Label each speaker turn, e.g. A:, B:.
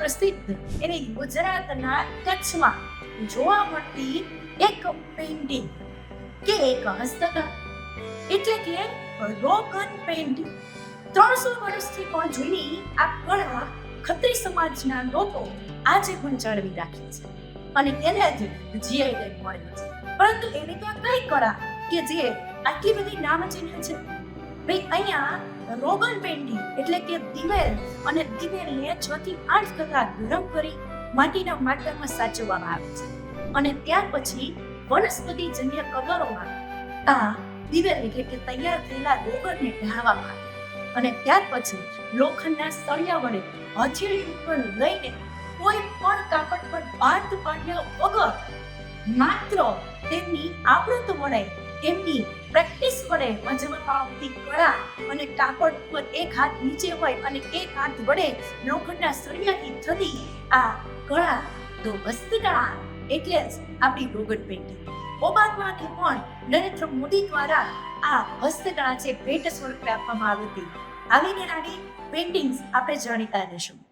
A: પ્રસિદ્ધ એવી ગુજરાતના કચ્છમાં જોવા મળતી એક પેઇન્ટિંગ કે એક હસ્તકલા એટલે કે રોગન પેઇન્ટિંગ 300 વર્ષથી પણ જૂની આ કળા ખત્રી સમાજના લોકો આજે પણ જાળવી રાખી છે અને તેને જ જીઆઈ ટેગ મળ્યું છે. પરંતુ એવી તો કઈ કળા કે જે આટલી બધી નામચીન છે? ભાઈ અહીંયા રોગન પેઇન્ટિંગ એટલે કે દિવેલ અને દિવેલને 6 થી 8 કલાક ગરમ કરી માટીના માટલામાં સાચવવામાં આવે છે અને ત્યાર પછી વનસ્પતિજન્ય કલરોમાં આ દિવેલ એટલે કે તૈયાર થયેલા રોગનને ઢાળવામાં આવે અને ત્યાર પછી લોખંડના સળિયા વડે હથેળી ઉપર લઈને કોઈ પણ કાપડ પર ભાત પાડ્યા વગર માત્ર તેમની આવડત વડે તેમની પ્રેક્ટિસ વડે વજવામાં આવતી કળા અને કાપડ પર એક હાથ નીચે હોય અને એક હાથ વડે લોખંડના સળિયાથી થતી આ કળા તો હસ્તકળા એટલે જ આપણી રોગન પેઇન્ટિંગ. ઓબામાને પણ નરેન્દ્ર મોદી દ્વારા આ હસ્તકળા છે ભેટ સ્વરૂપે આપવામાં આવી હતી. આવીને આવી પેઇન્ટિંગ્સ આપણે જાણીતા રહેશું.